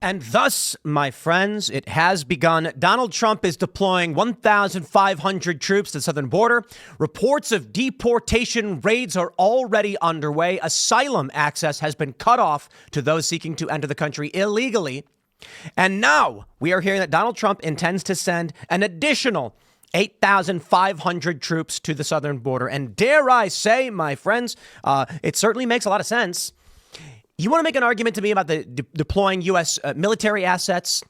And thus, my friends, it has begun. Donald Trump is deploying 1,500 troops to the southern border. Reports of deportation raids are already underway. Asylum access has been cut off to those seeking to enter the country illegally. And now we are hearing that Donald Trump intends to send an additional 8,500 troops to the southern border. And dare I say, my friends, it certainly makes a lot of sense. You want to make an argument to me about the deploying U.S. Military assets,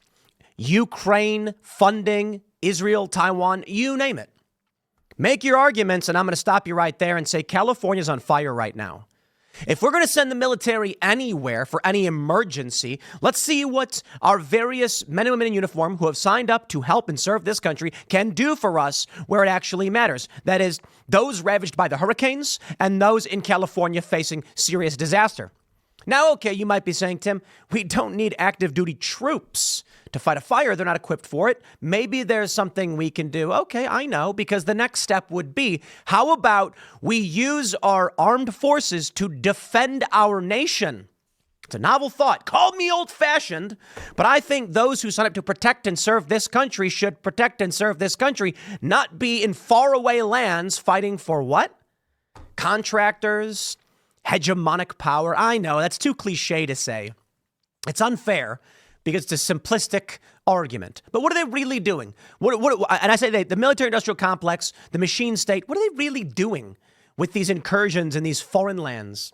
Ukraine funding, Israel, Taiwan, you name it. Make your arguments, and I'm going to stop you right there and say California's on fire right now. If we're going to send the military anywhere for any emergency, let's see what our various men and women in uniform who have signed up to help and serve this country can do for us where it actually matters. That is, those ravaged by the hurricanes and those in California facing serious disaster. Now, okay, you might be saying, Tim, we don't need active duty troops to fight a fire. They're not equipped for it. Maybe there's something we can do. Okay, I know, because the next step would be, how about we use our armed forces to defend our nation? It's a novel thought. Call me old-fashioned, but I think those who sign up to protect and serve this country should protect and serve this country, not be in faraway lands fighting for what? Contractors, hegemonic power. I know that's too cliche to say. It's unfair because it's a simplistic argument. But what are they really doing? And I say the military-industrial complex, the machine state, what are they really doing with these incursions in these foreign lands?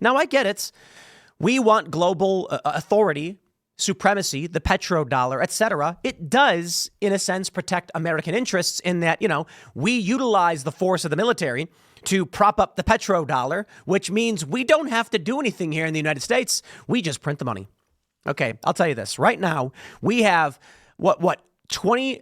Now, I get it. We want global authority, supremacy, the petrodollar, etc. It does, in a sense, protect American interests in that, we utilize the force of the military to prop up the petrodollar, which means we don't have to do anything here in the United States. We just print the money. Okay, I'll tell you this. Right now, we have what 20,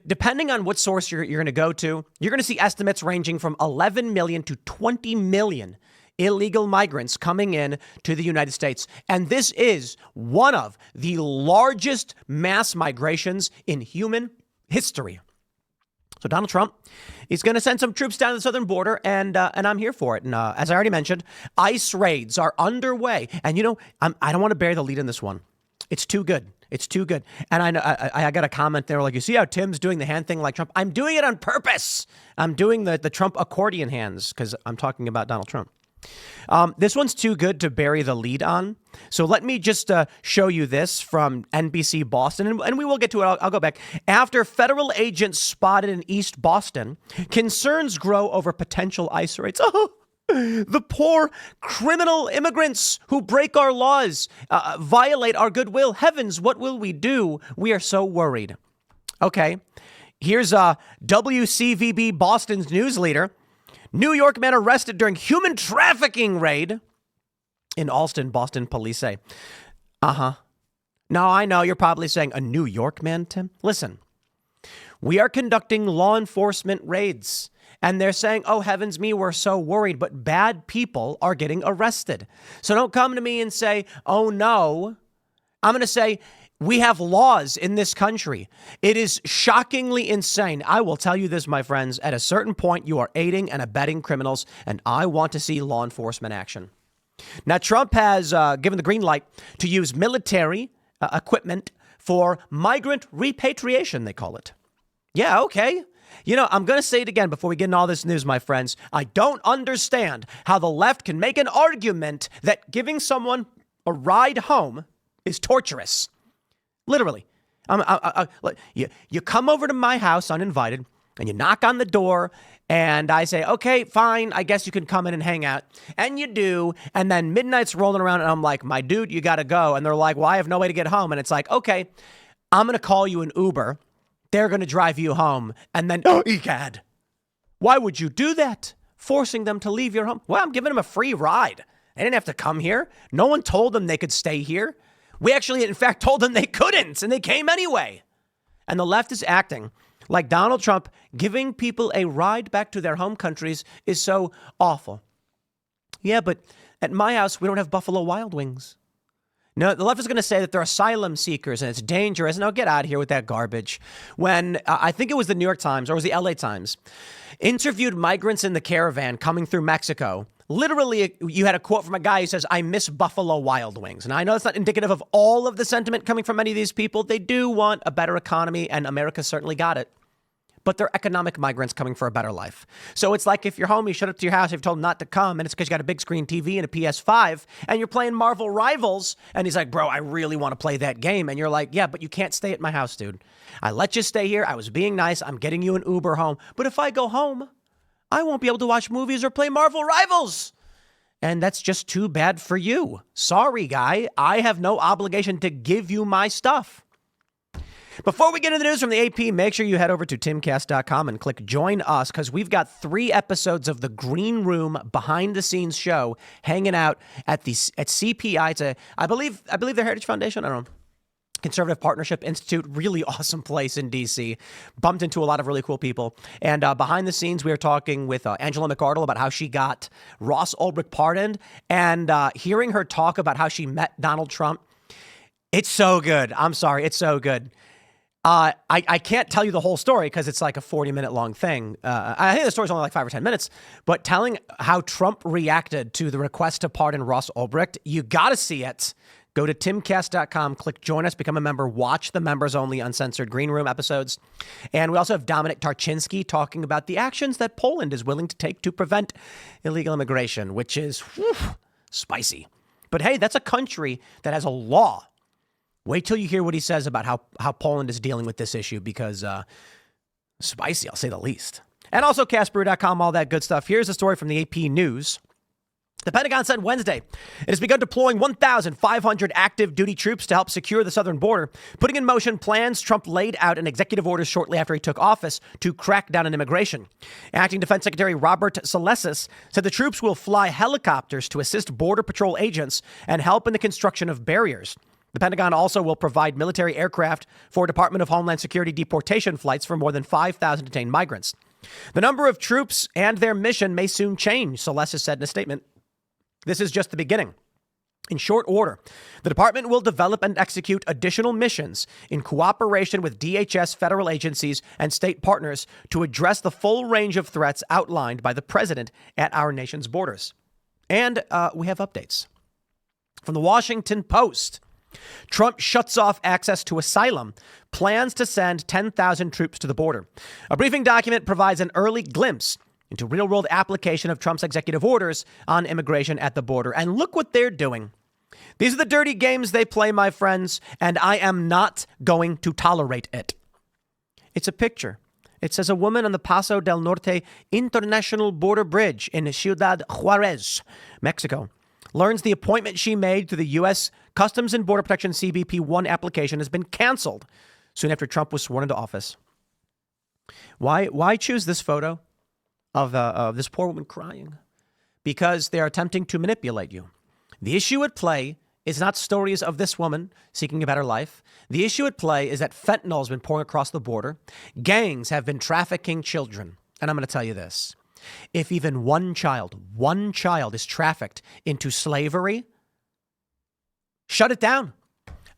depending on what source you're going to go to, you're going to see estimates ranging from 11 million to 20 million illegal migrants coming in to the United States. And this is one of the largest mass migrations in human history. So Donald Trump is going to send some troops down to the southern border, and I'm here for it. And as I already mentioned, ICE raids are underway. And, I don't want to bury the lead in this one. It's too good. It's too good. And I know I got a comment there like, you see how Tim's doing the hand thing like Trump? I'm doing it on purpose. I'm doing the Trump accordion hands because I'm talking about Donald Trump. This one's too good to bury the lead on. So let me just show you this from NBC Boston, and we will get to it. I'll go back. After federal agents spotted in East Boston, concerns grow over potential ICE raids. Oh, the poor criminal immigrants who break our laws, violate our goodwill. Heavens, what will we do? We are so worried. Okay, here's WCVB Boston's news leader. New York man arrested during human trafficking raid in Alston, Boston, police say. Now, I know you're probably saying a New York man, Tim. Listen, we are conducting law enforcement raids, and they're saying, oh, heavens me, we're so worried, but bad people are getting arrested. So don't come to me and say, oh, no. I'm going to say, we have laws in this country. It is shockingly insane. I will tell you this, my friends. At a certain point, you are aiding and abetting criminals, and I want to see law enforcement action. Now, Trump has given the green light to use military equipment for migrant repatriation, they call it. Yeah, okay. I'm going to say it again before we get into all this news, my friends. I don't understand how the left can make an argument that giving someone a ride home is torturous. Literally. You come over to my house uninvited and you knock on the door and I say, okay, fine. I guess you can come in and hang out. And you do. And then midnight's rolling around and I'm like, my dude, you got to go. And they're like, well, I have no way to get home. And it's like, okay, I'm going to call you an Uber. They're going to drive you home. And then, oh, egad. Why would you do that? Forcing them to leave your home? Well, I'm giving them a free ride. They didn't have to come here. No one told them they could stay here. We actually, in fact, told them they couldn't, and they came anyway. And the left is acting like Donald Trump giving people a ride back to their home countries is so awful. Yeah, but at my house, we don't have Buffalo Wild Wings. No, the left is going to say that they're asylum seekers and it's dangerous. Now get out of here with that garbage. When I think it was the New York Times or it was the LA Times interviewed migrants in the caravan coming through Mexico Literally, you had a quote from a guy who says, I miss Buffalo Wild Wings. And I know it's not indicative of all of the sentiment coming from many of these people. They do want a better economy, and America certainly got it. But they're economic migrants coming for a better life. So it's like if your homie showed up to your house, you've told him not to come, and it's because you got a big screen TV and a PS5, and you're playing Marvel Rivals, and he's like, bro, I really want to play that game. And you're like, yeah, but you can't stay at my house, dude. I let you stay here. I was being nice. I'm getting you an Uber home. But if I go home, I won't be able to watch movies or play Marvel Rivals. And that's just too bad for you. Sorry, guy. I have no obligation to give you my stuff. Before we get into the news from the AP, make sure you head over to timcast.com and click join us, because we've got 3 episodes of the Green Room behind the scenes show hanging out at CPI. It's I believe the Heritage Foundation. I don't know. Conservative Partnership Institute, really awesome place in D.C. Bumped into a lot of really cool people. And behind the scenes, we were talking with Angela McArdle about how she got Ross Ulbricht pardoned, and hearing her talk about how she met Donald Trump. It's so good. I'm sorry. It's so good. I can't tell you the whole story because it's like a 40-minute long thing. I think the story's only like 5 or 10 minutes. But telling how Trump reacted to the request to pardon Ross Ulbricht, you got to see it. Go to timcast.com, click join us, become a member, watch the members-only uncensored Green Room episodes. And we also have Dominic Tarczynski talking about the actions that Poland is willing to take to prevent illegal immigration, which is spicy. But hey, that's a country that has a law. Wait till you hear what he says about how Poland is dealing with this issue, because spicy, I'll say the least. And also castbrew.com, all that good stuff. Here's a story from the AP News. The Pentagon said Wednesday it has begun deploying 1,500 active duty troops to help secure the southern border, putting in motion plans Trump laid out in executive orders shortly after he took office to crack down on immigration. Acting Defense Secretary Robert Salesses said the troops will fly helicopters to assist Border Patrol agents and help in the construction of barriers. The Pentagon also will provide military aircraft for Department of Homeland Security deportation flights for more than 5,000 detained migrants. The number of troops and their mission may soon change, Salesses said in a statement. This is just the beginning. In short order, the department will develop and execute additional missions in cooperation with DHS, federal agencies, and state partners to address the full range of threats outlined by the president at our nation's borders. And we have updates. From the Washington Post, Trump shuts off access to asylum, plans to send 10,000 troops to the border. A briefing document provides an early glimpse into real-world application of Trump's executive orders on immigration at the border. And look what they're doing. These are the dirty games they play, my friends, and I am not going to tolerate it. It's a picture. It says a woman on the Paso del Norte International Border Bridge in Ciudad Juarez, Mexico, learns the appointment she made to the U.S. Customs and Border Protection CBP-1 application has been canceled soon after Trump was sworn into office. Why choose this photo of this poor woman crying? Because they're attempting to manipulate you. The issue at play is not stories of this woman seeking a better life. The issue at play is that fentanyl has been pouring across the border. Gangs have been trafficking children. And I'm going to tell you this. If even one child is trafficked into slavery, shut it down.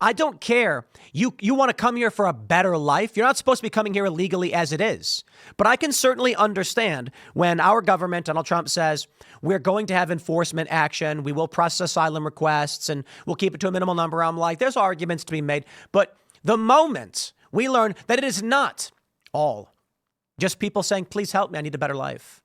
I don't care. You want to come here for a better life. You're not supposed to be coming here illegally as it is. But I can certainly understand when our government, Donald Trump, says we're going to have enforcement action. We will process asylum requests and we'll keep it to a minimal number. I'm like, there's arguments to be made. But the moment we learn that it is not all just people saying, please help me, I need a better life.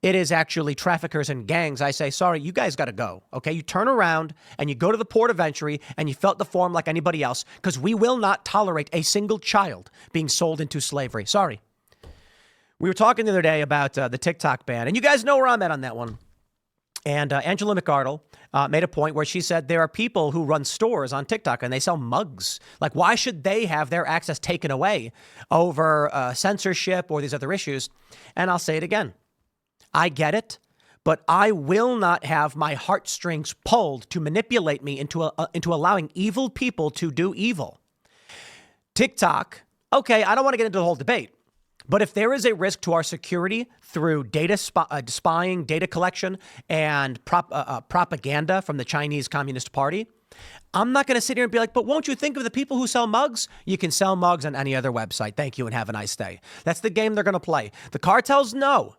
It is actually traffickers and gangs. I say, sorry, you guys got to go. OK, you turn around and you go to the port of entry and you fill out the form like anybody else, because we will not tolerate a single child being sold into slavery. Sorry. We were talking the other day about the TikTok ban, and you guys know where I'm at on that one. And Angela McArdle made a point where she said there are people who run stores on TikTok and they sell mugs. Like, why should they have their access taken away over censorship or these other issues? And I'll say it again. I get it, but I will not have my heartstrings pulled to manipulate me into allowing evil people to do evil. TikTok, okay, I don't want to get into the whole debate, but if there is a risk to our security through data spying, data collection, and propaganda from the Chinese Communist Party, I'm not going to sit here and be like, but won't you think of the people who sell mugs? You can sell mugs on any other website. Thank you and have a nice day. That's the game they're going to play. The cartels know.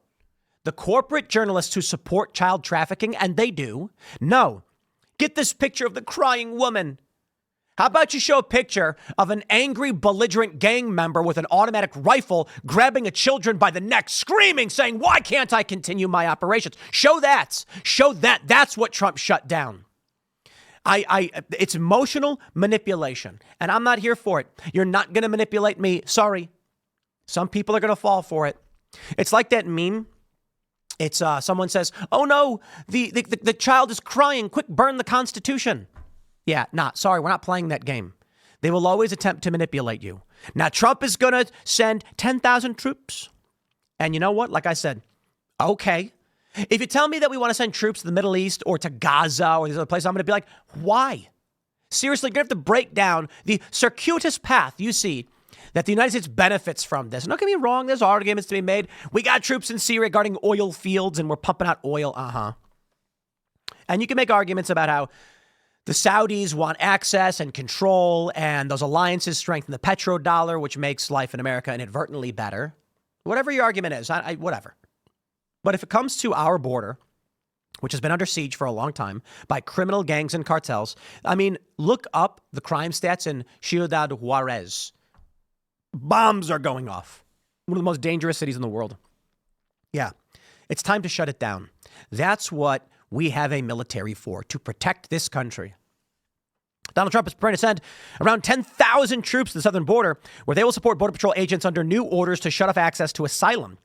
the corporate journalists who support child trafficking, and they do. No, get this picture of the crying woman. How about you show a picture of an angry, belligerent gang member with an automatic rifle grabbing a children by the neck, screaming, saying, why can't I continue my operations? Show that. Show that. That's what Trump shut down. It's emotional manipulation, and I'm not here for it. You're not going to manipulate me. Sorry. Some people are going to fall for it. It's like that meme. It's someone says, oh no, the child is crying. Quick, burn the Constitution. Yeah, sorry, we're not playing that game. They will always attempt to manipulate you. Now, Trump is going to send 10,000 troops. And you know what? Like I said, okay. If you tell me that we want to send troops to the Middle East or to Gaza or these other places, I'm going to be like, why? Seriously, you're going to have to break down the circuitous path you see that the United States benefits from this. And don't get me wrong, there's arguments to be made. We got troops in Syria guarding oil fields and we're pumping out oil. And you can make arguments about how the Saudis want access and control, and those alliances strengthen the petrodollar, which makes life in America inadvertently better. Whatever your argument is, whatever. But if it comes to our border, which has been under siege for a long time by criminal gangs and cartels, I mean, look up the crime stats in Ciudad Juarez. Bombs are going off. One of the most dangerous cities in the world. Yeah, it's time to shut it down. That's what we have a military for, to protect this country. Donald Trump is preparing to send around 10,000 troops to the southern border, where they will support Border Patrol agents under new orders to shut off access to asylum,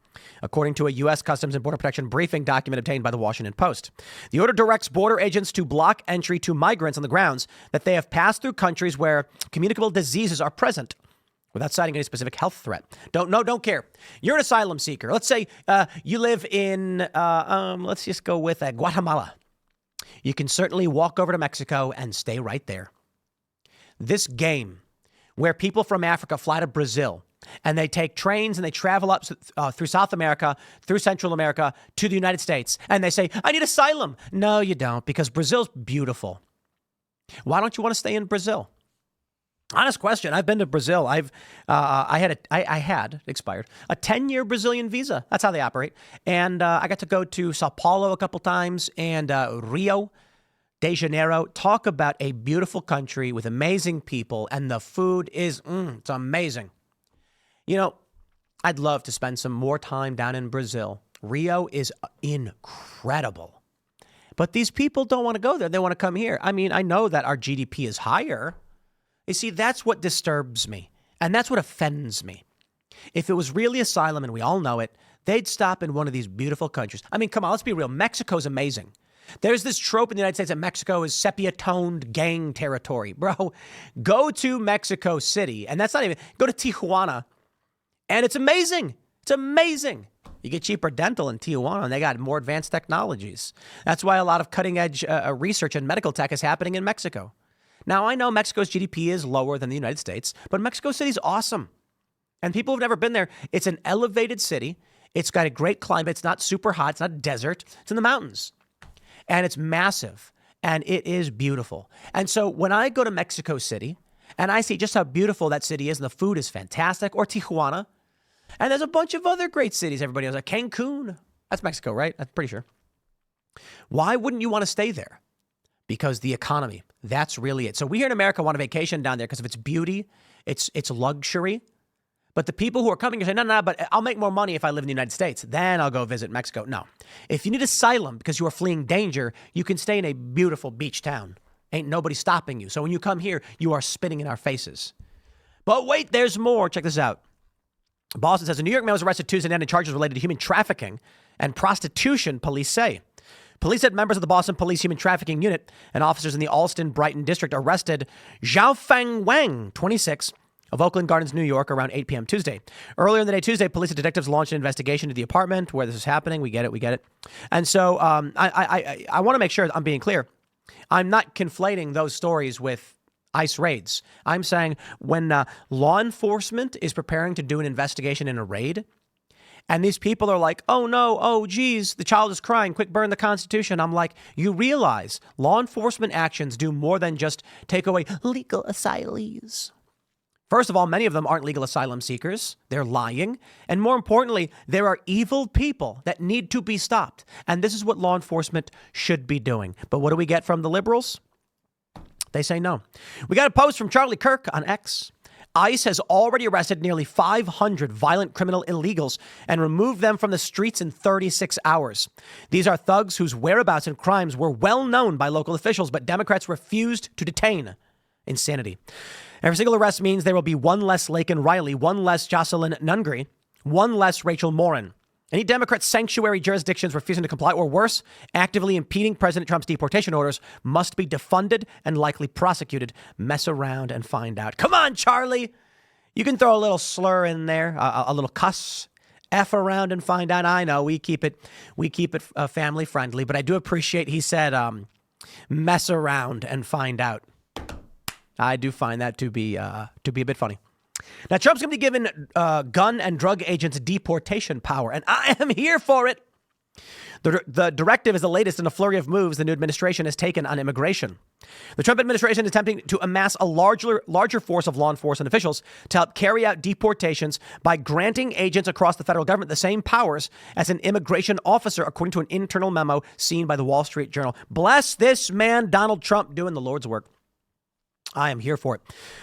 according to a U.S. Customs and Border Protection briefing document obtained by the Washington Post. The order directs border agents to block entry to migrants on the grounds that they have passed through countries where communicable diseases are present, without citing any specific health threat. Don't care. You're an asylum seeker. Let's say you live in, let's just go with Guatemala. You can certainly walk over to Mexico and stay right there. This game where people from Africa fly to Brazil and they take trains and they travel up through South America, through Central America to the United States. And they say, I need asylum. No, you don't, because Brazil's beautiful. Why don't you want to stay in Brazil? Honest question. I've been to Brazil. I had expired a 10-year Brazilian visa. That's how they operate. And I got to go to Sao Paulo a couple times and Rio de Janeiro. Talk about a beautiful country with amazing people. And the food is, it's amazing. You know, I'd love to spend some more time down in Brazil. Rio is incredible. But these people don't want to go there. They want to come here. I mean, I know that our GDP is higher. You see, that's what disturbs me, and that's what offends me. If it was really asylum, and we all know it, they'd stop in one of these beautiful countries. I mean, come on, let's be real. Mexico's amazing. There's this trope in the United States that Mexico is sepia-toned gang territory. Bro, go to Mexico City, and that's not even, go to Tijuana, and it's amazing. It's amazing. You get cheaper dental in Tijuana, and they got more advanced technologies. That's why a lot of cutting-edge research and medical tech is happening in Mexico. Now, I know Mexico's GDP is lower than the United States, but Mexico City's awesome. And people who've never been there, it's an elevated city. It's got a great climate. It's not super hot. It's not a desert. It's in the mountains. And it's massive. And it is beautiful. And so when I go to Mexico City and I see just how beautiful that city is and the food is fantastic, or Tijuana, and there's a bunch of other great cities everybody knows, like Cancun. That's Mexico, right? I'm pretty sure. Why wouldn't you want to stay there? Because the economy, that's really it. So we here in America want a vacation down there because of its beauty, its luxury. But the people who are coming here say, no, but I'll make more money if I live in the United States. Then I'll go visit Mexico. No. If you need asylum because you are fleeing danger, you can stay in a beautiful beach town. Ain't nobody stopping you. So when you come here, you are spitting in our faces. But wait, there's more. Check this out. Boston says a New York man was arrested Tuesday night on charges related to human trafficking and prostitution, police say. Police said members of the Boston Police Human Trafficking Unit and officers in the Allston-Brighton district arrested Xiaofeng Wang, 26, of Oakland Gardens, New York, around 8 p.m. Tuesday. Earlier in the day Tuesday, police and detectives launched an investigation into the apartment where this is happening. We get it. And so I want to make sure I'm being clear. I'm not conflating those stories with ICE raids. I'm saying when law enforcement is preparing to do an investigation in a raid, and these people are like, oh no, oh geez, the child is crying, quick burn the Constitution. I'm like, you realize law enforcement actions do more than just take away legal asylees. First of all, many of them aren't legal asylum seekers. They're lying. And more importantly, there are evil people that need to be stopped. And this is what law enforcement should be doing. But what do we get from the liberals? They say no. We got a post from Charlie Kirk on X. ICE has already arrested nearly 500 violent criminal illegals and removed them from the streets in 36 hours. These are thugs whose whereabouts and crimes were well known by local officials, but Democrats refused to detain. Insanity. Every single arrest means there will be one less Laken Riley, one less Jocelyn Nungry, one less Rachel Morin. Any Democrat sanctuary jurisdictions refusing to comply or worse, actively impeding President Trump's deportation orders must be defunded and likely prosecuted. Mess around and find out. Come on, Charlie. You can throw a little slur in there, a little cuss, F around and find out. I know we keep it family friendly, but I do appreciate he said mess around and find out. I do find that to be a bit funny. Now, Trump's going to be given gun and drug agents deportation power, and I am here for it. The directive is the latest in a flurry of moves the new administration has taken on immigration. The Trump administration is attempting to amass a larger force of law enforcement officials to help carry out deportations by granting agents across the federal government the same powers as an immigration officer, according to an internal memo seen by the Wall Street Journal. Bless this man, Donald Trump, doing the Lord's work. I am here for it.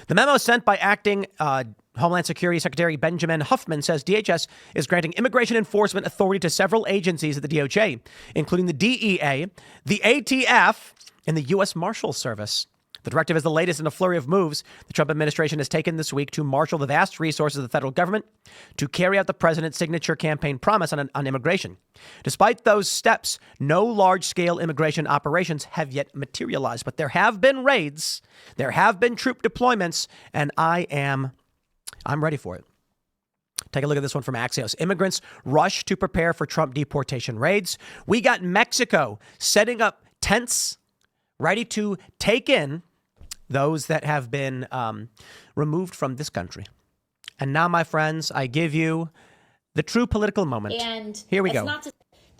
The memo sent by acting Homeland Security Secretary Benjamin Huffman says DHS is granting immigration enforcement authority to several agencies at the DOJ, including the DEA, the ATF, and the U.S. Marshal Service. The directive is the latest in a flurry of moves the Trump administration has taken this week to marshal the vast resources of the federal government to carry out the president's signature campaign promise on immigration. Despite those steps, no large-scale immigration operations have yet materialized, but there have been raids, there have been troop deployments, and I'm ready for it. Take a look at this one from Axios. Immigrants rush to prepare for Trump deportation raids. We got Mexico setting up tents ready to take in those that have been removed from this country. And now, my friends, I give you the true political moment. And here we go.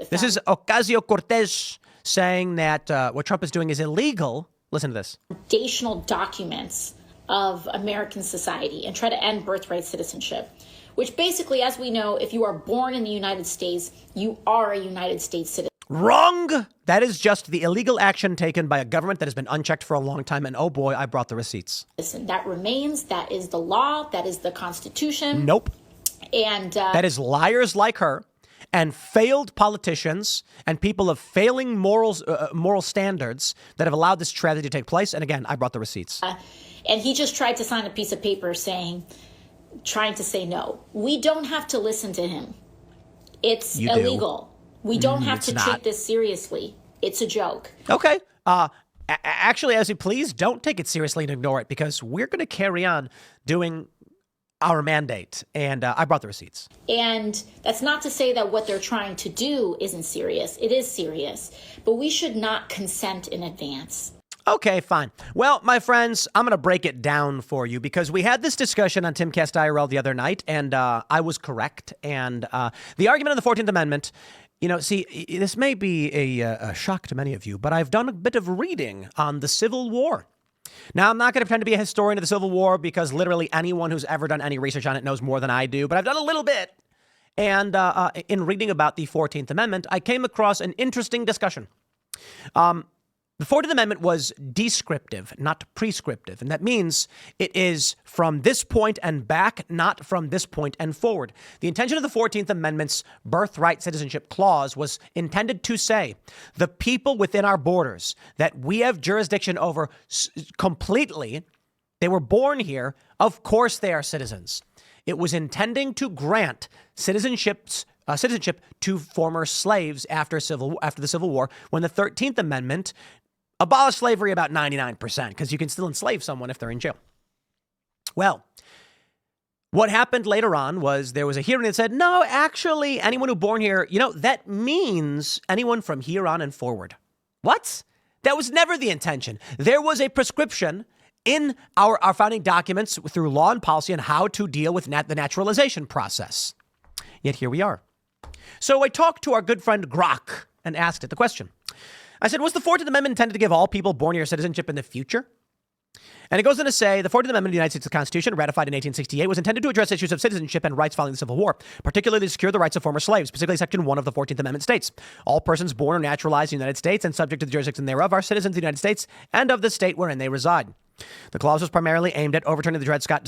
This is Ocasio-Cortez saying that what Trump is doing is illegal. Listen to this. Foundational documents of American society and try to end birthright citizenship, which basically, as we know, if you are born in the United States, you are a United States citizen. Wrong. That is just the illegal action taken by a government that has been unchecked for a long time. And oh boy, I brought the receipts. Listen, that remains. That is the law. That is the Constitution. Nope. And that is liars like her and failed politicians and people of failing moral standards that have allowed this tragedy to take place. And again, I brought the receipts. And he just tried to sign a piece of paper trying to say no. We don't have to listen to him. It's illegal. We don't have to take this seriously. It's a joke. Okay. Actually, as you please, don't take it seriously and ignore it, because we're going to carry on doing our mandate. And I brought the receipts. And that's not to say that what they're trying to do isn't serious. It is serious. But we should not consent in advance. Okay, fine. Well, my friends, I'm going to break it down for you, because we had this discussion on Timcast IRL the other night, and I was correct. And the argument of the 14th Amendment, see, this may be a shock to many of you, but I've done a bit of reading on the Civil War. Now, I'm not going to pretend to be a historian of the Civil War, because literally anyone who's ever done any research on it knows more than I do, but I've done a little bit. And in reading about the 14th Amendment, I came across an interesting discussion. The 14th Amendment was descriptive, not prescriptive. And that means it is from this point and back, not from this point and forward. The intention of the 14th Amendment's Birthright Citizenship clause was intended to say the people within our borders that we have jurisdiction over completely, they were born here, of course they are citizens. It was intending to grant citizenship to former slaves after the Civil War, when the 13th Amendment abolished slavery about 99%, because you can still enslave someone if they're in jail. Well, what happened later on was there was a hearing that said, no, actually, anyone who born here, that means anyone from here on and forward. What? That was never the intention. There was a prescription in our founding documents through law and policy on how to deal with the naturalization process. Yet here we are. So I talked to our good friend Grok and asked it the question. I said, was the 14th Amendment intended to give all people born here citizenship in the future? And it goes on to say the 14th Amendment of the United States Constitution, ratified in 1868, was intended to address issues of citizenship and rights following the Civil War, particularly to secure the rights of former slaves. Specifically, Section 1 of the 14th Amendment states, all persons born or naturalized in the United States and subject to the jurisdiction thereof are citizens of the United States and of the state wherein they reside. The clause was primarily aimed at overturning the Dred Scott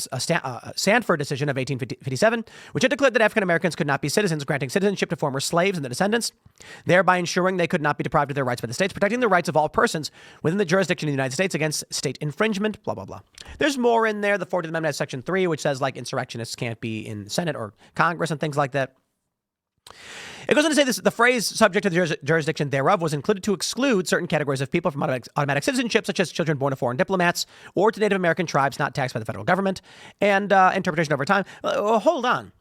Sanford decision of 1857, which had declared that African Americans could not be citizens, granting citizenship to former slaves and their descendants, thereby ensuring they could not be deprived of their rights by the states, protecting the rights of all persons within the jurisdiction of the United States against state infringement, blah, blah, blah. There's more in there. The 14th Amendment has Section 3, which says, like, insurrectionists can't be in Senate or Congress and things like that. It goes on to say this, the phrase subject to the jurisdiction thereof was included to exclude certain categories of people from automatic citizenship, such as children born to foreign diplomats or to Native American tribes not taxed by the federal government, and interpretation over time. Hold on.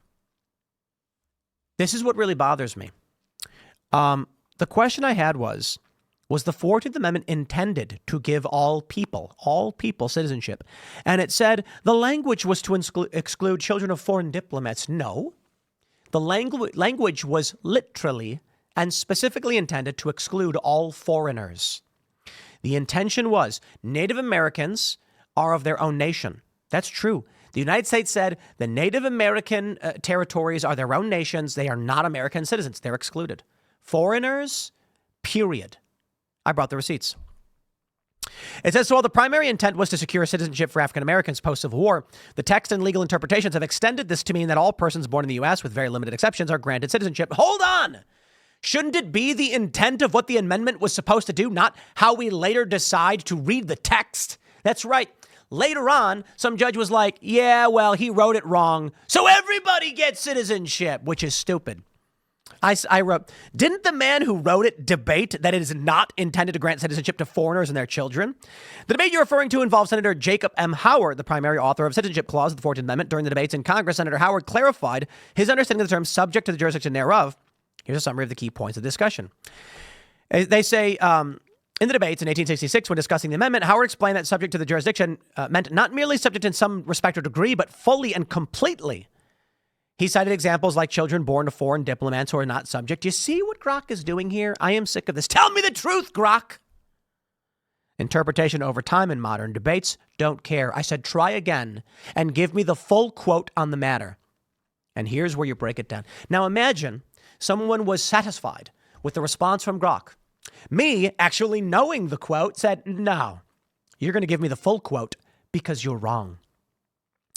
This is what really bothers me. The question I had was the 14th Amendment intended to give all people citizenship? And it said the language was to exclude children of foreign diplomats. No. The language was literally and specifically intended to exclude all foreigners. The intention was Native Americans are of their own nation. That's true. The United States said the Native American territories are their own nations. They are not American citizens. They're excluded. Foreigners, period. I brought the receipts. It says, so while the primary intent was to secure citizenship for African Americans post-Civil War, the text and legal interpretations have extended this to mean that all persons born in the U.S., with very limited exceptions, are granted citizenship. Hold on! Shouldn't it be the intent of what the amendment was supposed to do, not how we later decide to read the text? That's right. Later on, some judge was like, yeah, well, he wrote it wrong, so everybody gets citizenship, which is stupid. I wrote, didn't the man who wrote it debate that it is not intended to grant citizenship to foreigners and their children? The debate you're referring to involves Senator Jacob M. Howard, the primary author of Citizenship Clause of the 14th Amendment. During the debates in Congress, Senator Howard clarified his understanding of the term subject to the jurisdiction thereof. Here's a summary of the key points of the discussion. They say, in the debates in 1866, when discussing the amendment, Howard explained that subject to the jurisdiction meant not merely subject in some respect or degree, but fully and completely. He cited examples like children born to foreign diplomats who are not subject. You see what Grok is doing here? I am sick of this. Tell me the truth, Grok. Interpretation over time in modern debates. Don't care. I said, try again and give me the full quote on the matter. And here's where you break it down. Now imagine someone was satisfied with the response from Grok. Me, actually knowing the quote, said, no, you're going to give me the full quote because you're wrong.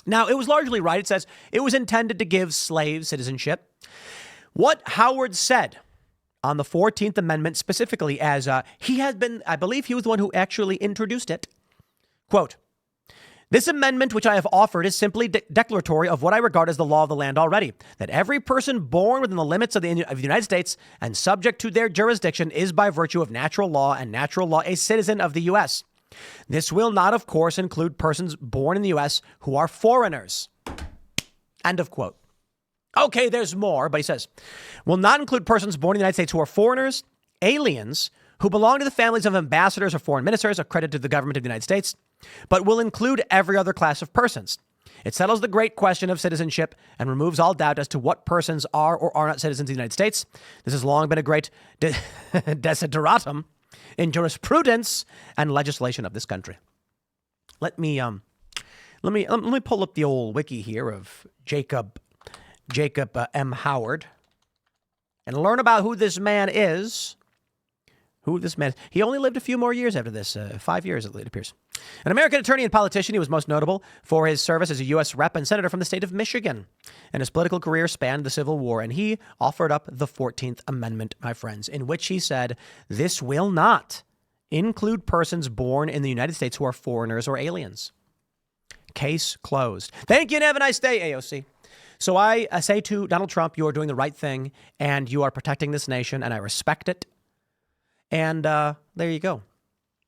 Now, it was largely right. It says it was intended to give slaves citizenship. What Howard said on the 14th Amendment specifically, as he had been, I believe he was the one who actually introduced it. Quote, this amendment which I have offered is simply declaratory of what I regard as the law of the land already, that every person born within the limits of the United States and subject to their jurisdiction is by virtue of natural law a citizen of the U.S. This will not, of course, include persons born in the U.S. who are foreigners. End of quote. Okay, there's more, but he says, will not include persons born in the United States who are foreigners, aliens, who belong to the families of ambassadors or foreign ministers accredited to the government of the United States, but will include every other class of persons. It settles the great question of citizenship and removes all doubt as to what persons are or are not citizens of the United States. This has long been a great desideratum in jurisprudence and legislation of this country. Let me pull up the old wiki here of Jacob M. Howard and learn about who this man is. He only lived a few more years after this, 5 years it appears. An American attorney and politician, he was most notable for his service as a U.S. rep and senator from the state of Michigan. And his political career spanned the Civil War, and he offered up the 14th Amendment, my friends, in which he said, this will not include persons born in the United States who are foreigners or aliens. Case closed. Thank you and have a nice day, AOC. So I say to Donald Trump, you are doing the right thing, and you are protecting this nation, and I respect it. And there you go.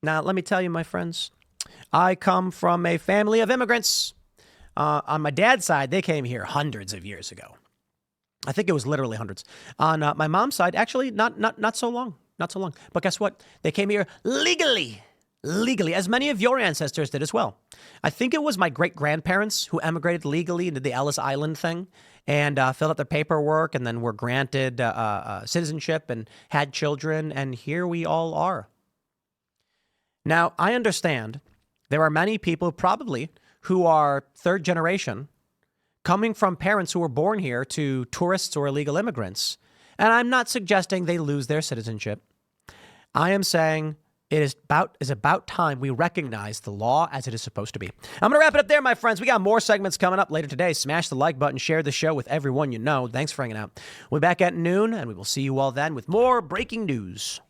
Now, let me tell you, my friends, I come from a family of immigrants. On my dad's side, they came here hundreds of years ago. I think it was literally hundreds. On my mom's side, actually, not so long. Not so long. But guess what? They came here legally, as many of your ancestors did as well. I think it was my great-grandparents who emigrated legally and did the Ellis Island thing and filled out their paperwork and then were granted citizenship and had children. And here we all are. Now, I understand There are many people probably who are third generation coming from parents who were born here to tourists or illegal immigrants. And I'm not suggesting they lose their citizenship. I am saying it is about time we recognize the law as it is supposed to be. I'm going to wrap it up there, my friends. We got more segments coming up later today. Smash the like button, share the show with everyone you know. Thanks for hanging out. We'll be back at noon, and we will see you all then with more breaking news.